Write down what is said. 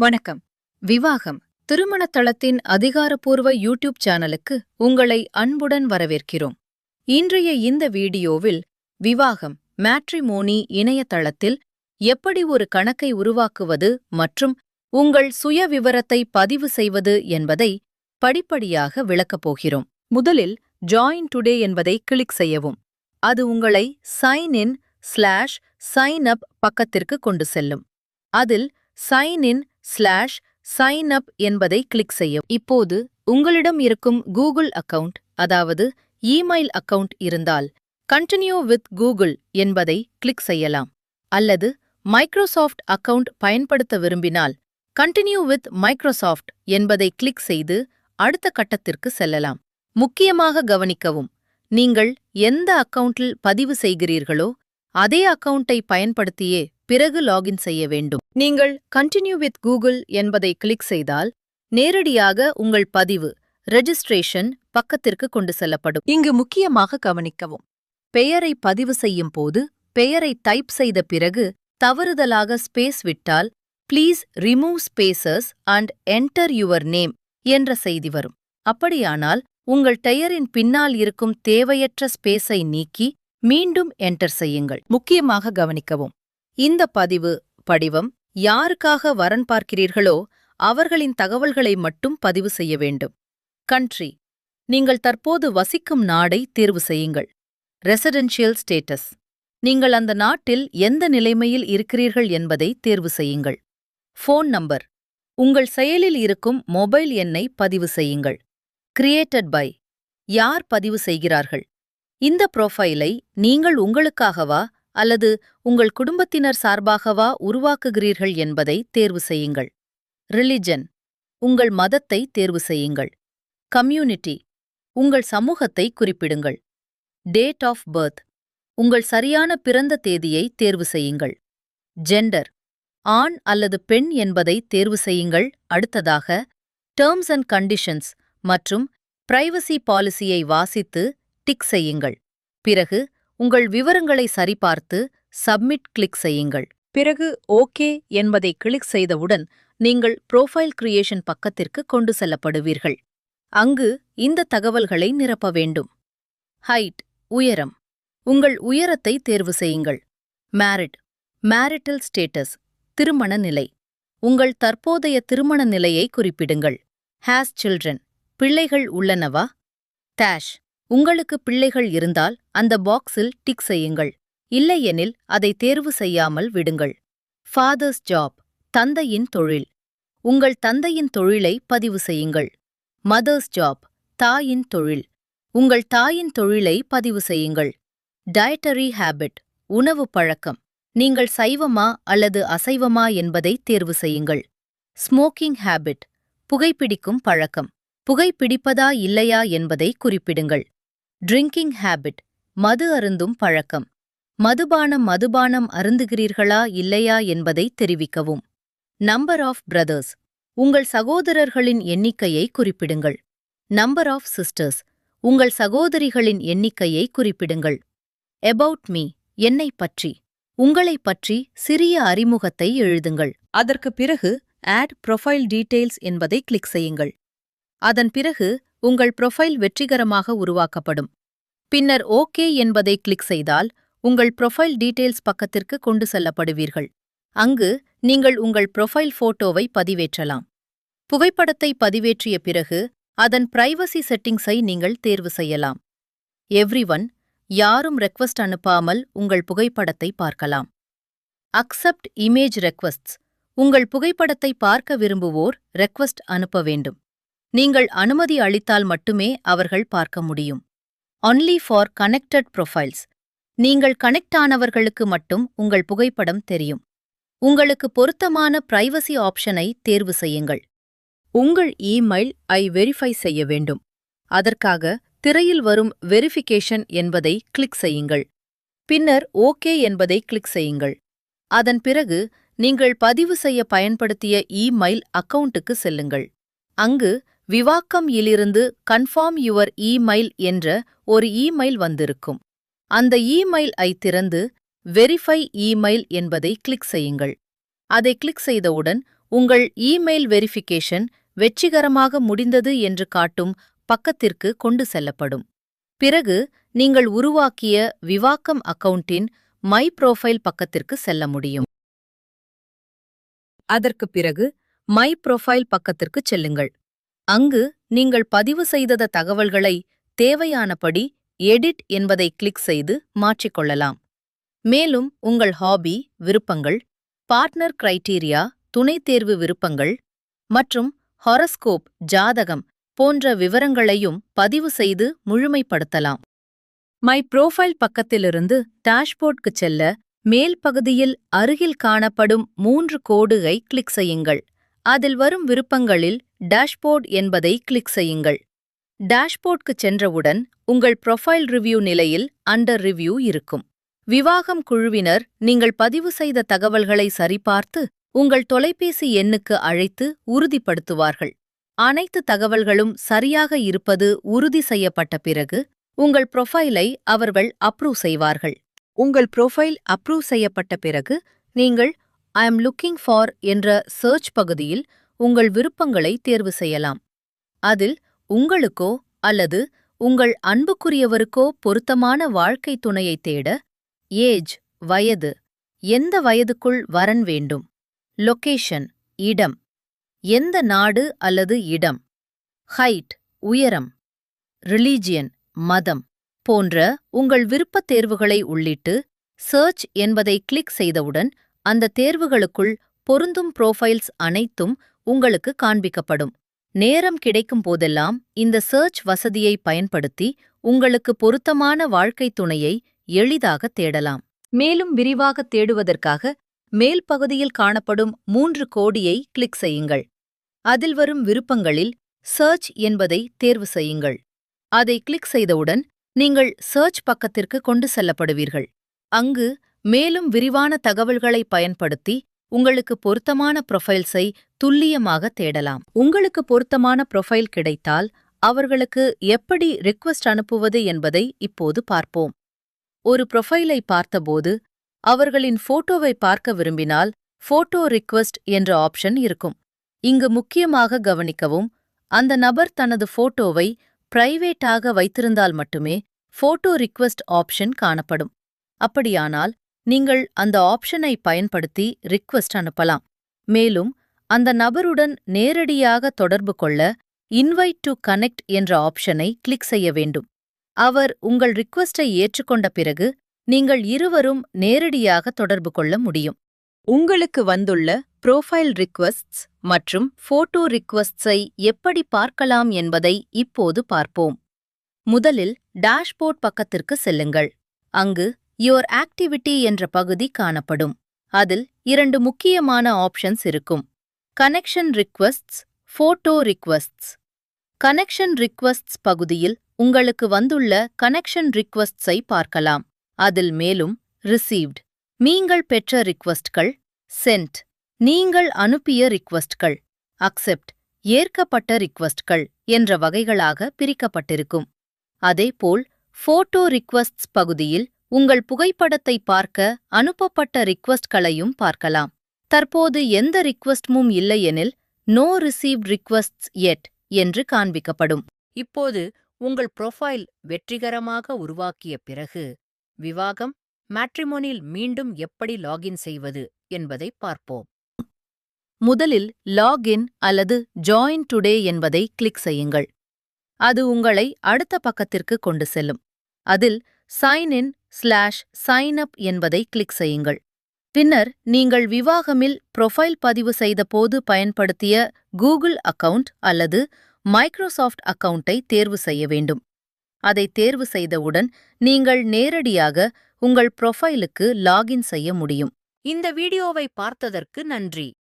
வணக்கம். விவாகம் திருமண தளத்தின் அதிகாரப்பூர்வ யூடியூப் சேனலுக்கு உங்களை அன்புடன் வரவேற்கிறோம். இன்றைய இந்த வீடியோவில் விவாகம் மேட்ரிமோனி இணையதளத்தில் எப்படி ஒரு கணக்கை உருவாக்குவது மற்றும் உங்கள் சுயவிவரத்தை பதிவு செய்வது என்பதை படிப்படியாக விளக்கப் போகிறோம். முதலில் ஜாயின் டுடே என்பதை கிளிக் செய்யவும். அது உங்களை சைன் இன்/சைன் அப் பக்கத்திற்கு கொண்டு செல்லும். அதில் சைன் இன்/சைன் அப் என்பதை கிளிக் செய்யவும். இப்போது உங்களிடம் இருக்கும் கூகுள் அக்கவுண்ட், அதாவது இமெயில் அக்கவுண்ட் இருந்தால் கண்டினியூ வித் கூகுள் என்பதை கிளிக் செய்யலாம். அல்லது மைக்ரோசாஃப்ட் அக்கவுண்ட் பயன்படுத்த விரும்பினால் கண்டினியூ வித் மைக்ரோசாஃப்ட் என்பதை கிளிக் செய்து அடுத்த கட்டத்திற்கு செல்லலாம். முக்கியமாக கவனிக்கவும், நீங்கள் எந்த அக்கவுண்டில் பதிவு செய்கிறீர்களோ அதே அக்கவுண்டை பயன்படுத்தியே பிறகு லாகின் செய்ய வேண்டும். நீங்கள் கண்டினியூ வித் கூகுள் என்பதை கிளிக் செய்தால் நேரடியாக உங்கள் பதிவு ரெஜிஸ்ட்ரேஷன் பக்கத்திற்கு கொண்டு செல்லப்படும். இங்கு முக்கியமாக கவனிக்கவும், பெயரை பதிவு செய்யும் போது பெயரை டைப் செய்த பிறகு தவறுதலாக ஸ்பேஸ் விட்டால் please remove spaces and enter your name என்ற செய்தி வரும். அப்படியானால் உங்கள் பெயரின் பின்னால் இருக்கும் தேவையற்ற ஸ்பேஸை நீக்கி மீண்டும் என்டர் செய்யுங்கள். முக்கியமாக கவனிக்கவும், இந்த பதிவு படிவம் யாருக்காக வரன் பார்க்கிறீர்களோ அவர்களின் தகவல்களை மட்டும் பதிவு செய்ய வேண்டும். கண்ட்ரி, நீங்கள் தற்போது வசிக்கும் நாடை தேர்வு செய்யுங்கள். ரெசிடென்ஷியல் ஸ்டேட்டஸ், நீங்கள் அந்த நாட்டில் எந்த நிலைமையில் இருக்கிறீர்கள் என்பதை தேர்வு செய்யுங்கள். ஃபோன் நம்பர், உங்கள் செயலில் இருக்கும் மொபைல் எண்ணை பதிவு செய்யுங்கள். கிரியேட்டட் பை, யார் பதிவு செய்கிறார்கள்? இந்த ப்ரொஃபைலை நீங்கள் உங்களுக்காகவா அல்லது உங்கள் குடும்பத்தினர் சார்பாகவா உருவாக்குகிறீர்கள் என்பதை தேர்வு செய்யுங்கள். ரிலிஜன், உங்கள் மதத்தை தேர்வு செய்யுங்கள். கம்யூனிட்டி, உங்கள் சமூகத்தை குறிப்பிடுங்கள். டேட் ஆஃப் பர்த், உங்கள் சரியான பிறந்த தேதியை தேர்வு செய்யுங்கள். ஜெண்டர், ஆண் அல்லது பெண் என்பதை தேர்வு செய்யுங்கள். அடுத்ததாக டெர்ம்ஸ் அண்ட் கண்டிஷன்ஸ் மற்றும் பிரைவசி பாலிசியை வாசித்து டிக் செய்யுங்கள். பிறகு உங்கள் விவரங்களை சரிபார்த்து சப்மிட் கிளிக் செய்யுங்கள். பிறகு ஓகே என்பதை கிளிக் செய்தவுடன் நீங்கள் ப்ரொஃபைல் கிரியேஷன் பக்கத்திற்கு கொண்டு செல்லப்படுவீர்கள். அங்கு இந்த தகவல்களை நிரப்ப வேண்டும். ஹைட், உயரம், உங்கள் உயரத்தை தேர்வு செய்யுங்கள். மேரிட், மேரிட்டல் ஸ்டேட்டஸ், திருமண நிலை, உங்கள் தற்போதைய திருமண நிலையை குறிப்பிடுங்கள். ஹேஸ் சில்ட்ரன், பிள்ளைகள் உள்ளனவா? டேஷ், உங்களுக்கு பிள்ளைகள் இருந்தால் அந்த பாக்ஸில் டிக் செய்யுங்கள். இல்லையெனில் அதை தேர்வு செய்யாமல் விடுங்கள். ஃபாதர்ஸ் ஜாப், தந்தையின் தொழில், உங்கள் தந்தையின் தொழிலை பதிவு செய்யுங்கள். மதர்ஸ் ஜாப், தாயின் தொழில், உங்கள் தாயின் தொழிலை பதிவு செய்யுங்கள். டயட்டரி ஹேபிட், உணவு பழக்கம், நீங்கள் சைவமா அல்லது அசைவமா என்பதை தேர்வு செய்யுங்கள். ஸ்மோக்கிங் ஹேபிட், புகைப்பிடிக்கும் பழக்கம், புகைப்பிடிப்பதா இல்லையா என்பதை குறிப்பிடுங்கள். ட்ரிங்கிங் ஹேபிட், மது அருந்தும் பழக்கம், மதுபானம் அருந்துகிறீர்களா இல்லையா என்பதை தெரிவிக்கவும். நம்பர் ஆஃப் பிரதர்ஸ், உங்கள் சகோதரர்களின் எண்ணிக்கையை குறிப்பிடுங்கள். நம்பர் ஆஃப் சிஸ்டர்ஸ், உங்கள் சகோதரிகளின் எண்ணிக்கையை குறிப்பிடுங்கள். அபவுட் மீ, என்னைப் பற்றி, உங்களைப் பற்றி சிறிய அறிமுகத்தை எழுதுங்கள். அதற்கு பிறகு ஆட் ப்ரொஃபைல் டீடெயில்ஸ் என்பதை கிளிக் செய்யுங்கள். அதன் பிறகு உங்கள் ப்ரொஃபைல் வெற்றிகரமாக உருவாக்கப்படும். பின்னர் ஓகே என்பதை கிளிக் செய்தால் உங்கள் ப்ரொஃபைல் டீடெயில்ஸ் பக்கத்திற்கு கொண்டு செல்லப்படுவீர்கள். அங்கு நீங்கள் உங்கள் ப்ரொஃபைல் போட்டோவை பதிவேற்றலாம். புகைப்படத்தை பதிவேற்றிய பிறகு அதன் பிரைவசி செட்டிங்ஸை நீங்கள் தேர்வு செய்யலாம். எவ்ரிஒன், யாரும் ரெக்வெஸ்ட் அனுப்பாமல் உங்கள் புகைப்படத்தை பார்க்கலாம். அக்செப்ட் இமேஜ் ரெக்வெஸ்ட்ஸ், உங்கள் புகைப்படத்தை பார்க்க விரும்புவோர் ரெக்வெஸ்ட் அனுப்ப வேண்டும். நீங்கள் அனுமதி அளித்தால் மட்டுமே அவர்கள் பார்க்க முடியும். ஒன்லி ஃபார் கனெக்டட் ப்ரொஃபைல்ஸ், நீங்கள் கனெக்ட் ஆனவர்களுக்கு மட்டும் உங்கள் புகைப்படம் தெரியும். உங்களுக்கு பொருத்தமான பிரைவசி ஆப்ஷனை தேர்வு செய்யுங்கள். உங்கள் இமெயில் ஐ வெரிஃபை செய்ய வேண்டும். அதற்காக திரையில் வரும் வெரிஃபிகேஷன் என்பதை கிளிக் செய்யுங்கள். பின்னர் ஓகே என்பதை கிளிக் செய்யுங்கள். அதன் பிறகு நீங்கள் பதிவு செய்ய பயன்படுத்திய இமெயில் அக்கவுண்ட்டுக்கு செல்லுங்கள். அங்கு விவாக்கம் இலிருந்து கன்ஃபார்ம் யுவர் இமெயில் என்ற ஒரு இமெயில் வந்திருக்கும். அந்த இமெயில் ஐ திறந்து வெரிஃபை இமெயில் என்பதை கிளிக் செய்யுங்கள். அதை கிளிக் செய்தவுடன் உங்கள் இமெயில் வெரிஃபிகேஷன் வெற்றிகரமாக முடிந்தது என்று காட்டும் பக்கத்திற்கு கொண்டு செல்லப்படும். பிறகு நீங்கள் உருவாக்கிய விவாகம் அக்கவுண்டின் மை புரோஃபைல் பக்கத்திற்கு செல்ல முடியும். அதற்குப் பிறகு மை புரோஃபைல் பக்கத்திற்குச் செல்லுங்கள். அங்கு நீங்கள் பதிவு செய்த தகவல்களை தேவையானபடி எடிட் என்பதை கிளிக் செய்து மாற்றிக்கொள்ளலாம். மேலும் உங்கள் ஹாபி, விருப்பங்கள், பார்ட்னர் கிரைட்டீரியா, துணைத் தேர்வு விருப்பங்கள் மற்றும் ஹாரோஸ்கோப், ஜாதகம் போன்ற விவரங்களையும் பதிவு செய்து முழுமைப்படுத்தலாம். மை புரோஃபைல் பக்கத்திலிருந்து டாஷ்போர்டுக்குச் செல்ல மேல் பகுதியில் அருகில் காணப்படும் 3 கோடுகளை கிளிக் செய்யுங்கள். அதில் வரும் விருப்பங்களில் டாஷ்போர்ட் என்பதை கிளிக் செய்யுங்கள். டாஷ்போர்டுக்குச் சென்றவுடன் உங்கள் ப்ரொஃபைல் ரிவ்யூ நிலையில் அண்டர் ரிவ்யூ இருக்கும். விவாகம் குழுவினர் நீங்கள் பதிவு செய்த தகவல்களை சரிபார்த்து உங்கள் தொலைபேசி எண்ணுக்கு அழைத்து உறுதிப்படுத்துவார்கள். அனைத்து தகவல்களும் சரியாக இருப்பது உறுதி செய்யப்பட்ட பிறகு உங்கள் ப்ரொஃபைலை அவர்கள் அப்ரூவ் செய்வார்கள். உங்கள் ப்ரொஃபைல் அப்ரூவ் செய்யப்பட்ட பிறகு நீங்கள் ஐ அம் லுக்கிங் ஃபார் என்ற சர்ச் பகுதியில் உங்கள் விருப்பங்களை தேர்வு செய்யலாம். அதில் உங்களுக்கோ அல்லது உங்கள் அன்புக்குரியவருக்கோ பொருத்தமான வாழ்க்கை துணையை தேட ஏஜ், வயது, எந்த வயதுக்குள் வரன் வேண்டும், லொகேஷன், இடம், எந்த நாடு அல்லது இடம், ஹைட், உயரம், ரிலீஜியன், மதம் போன்ற உங்கள் விருப்பத் தேர்வுகளை உள்ளிட்டு சர்ச் என்பதை கிளிக் செய்தவுடன் அந்த தேர்வுகளுக்குள் பொருந்தும் புரோஃபைல்ஸ் அனைத்தும் உங்களுக்கு காண்பிக்கப்படும். நேரம் கிடைக்கும் போதெல்லாம் இந்த சர்ச் வசதியை பயன்படுத்தி உங்களுக்கு பொருத்தமான வாழ்க்கை துணையை எளிதாக தேடலாம். மேலும் விரிவாக தேடுவதற்காக மேல் பகுதியில் காணப்படும் 3 கோடியை கிளிக் செய்யுங்கள். அதில் வரும் விருப்பங்களில் சர்ச் என்பதை தேர்வு செய்யுங்கள். அதை கிளிக் செய்தவுடன் நீங்கள் சர்ச் பக்கத்திற்கு கொண்டு செல்லப்படுவீர்கள். அங்கு மேலும் விரிவான தகவல்களை பயன்படுத்தி உங்களுக்கு பொருத்தமான ப்ரொஃபைல்ஸை துல்லியமாக தேடலாம். உங்களுக்கு பொருத்தமான ப்ரொஃபைல் கிடைத்தால் அவர்களுக்கு எப்படி ரிக்வெஸ்ட் அனுப்புவது என்பதை இப்போது பார்ப்போம். ஒரு ப்ரொஃபைலை பார்த்தபோது அவர்களின் போட்டோவை பார்க்க விரும்பினால் போட்டோ ரிக்வெஸ்ட் என்ற ஆப்ஷன் இருக்கும். இங்கு முக்கியமாக கவனிக்கவும், அந்த நபர் தனது போட்டோவை பிரைவேட்டாக வைத்திருந்தால் மட்டுமே போட்டோ ரிக்வெஸ்ட் ஆப்ஷன் காணப்படும். அப்படியானால் நீங்கள் அந்த ஆப்ஷனை பயன்படுத்தி ரிக்வெஸ்ட் அனுப்பலாம். மேலும் அந்த நபருடன் நேரடியாக தொடர்பு கொள்ள இன்வைட் டு கனெக்ட் என்ற ஆப்ஷனை கிளிக் செய்ய வேண்டும். அவர் உங்கள் ரிக்வெஸ்டை ஏற்றுக்கொண்ட பிறகு நீங்கள் இருவரும் நேரடியாக தொடர்பு கொள்ள முடியும். உங்களுக்கு வந்துள்ள புரோஃபைல் ரிக்வெஸ்ட்ஸ் மற்றும் போட்டோ ரிக்வெஸ்ட்ஸை எப்படி பார்க்கலாம் என்பதை இப்போது பார்ப்போம். முதலில் டாஷ்போர்ட் பக்கத்திற்கு செல்லுங்கள். அங்கு யுவர் ஆக்டிவிட்டி என்ற பகுதி காணப்படும். அதில் 2 முக்கியமான ஆப்ஷன்ஸ் இருக்கும். Connection requests, photo requests. Connection requests பகுதியில் உங்களுக்கு வந்துள்ள கனெக்ஷன் ரிக்வெஸ்ட்ஸை பார்க்கலாம். அதில் மேலும் ரிசீவ்ட், நீங்கள் பெற்ற ரிக்வெஸ்ட்கள், சென்ட், நீங்கள் அனுப்பிய ரிக்வெஸ்ட்கள், அக்செப்ட், ஏற்கப்பட்ட ரிக்வெஸ்ட்கள் என்ற வகைகளாக பிரிக்கப்பட்டிருக்கும். அதேபோல் போட்டோ ரிக்வெஸ்ட்ஸ் பகுதியில் உங்கள் புகைப்படத்தை பார்க்க அனுப்பப்பட்ட ரிக்வெஸ்ட்களையும் பார்க்கலாம். தற்போது எந்த ரிக்வெஸ்டும் இல்லையெனில் நோ ரிசீவ்ட் ரிக்வெஸ்ட்ஸ் yet என்று காண்பிக்கப்படும். இப்போது உங்கள் ப்ரொஃபைல் வெற்றிகரமாக உருவாக்கிய பிறகு விவாகம் மேட்ரிமோனியில் மீண்டும் எப்படி லாகின் செய்வது என்பதை பார்ப்போம். முதலில் லாகின் அல்லது ஜாயின் டுடே என்பதை கிளிக் செய்யுங்கள். அது உங்களை அடுத்த பக்கத்திற்கு கொண்டு செல்லும். அதில் சைன் இன்/சைன் அப் என்பதை கிளிக் செய்யுங்கள். பின்னர் நீங்கள் விவாகமில் ப்ரொஃபைல் பதிவு செய்தபோது பயன்படுத்திய கூகுள் அக்கவுண்ட் அல்லது மைக்ரோசாஃப்ட் அக்கவுண்டை தேர்வு செய்ய வேண்டும். அதை தேர்வு செய்தவுடன் நீங்கள் நேரடியாக உங்கள் ப்ரொஃபைலுக்கு லாகின் செய்ய முடியும். இந்த வீடியோவை பார்த்ததற்கு நன்றி.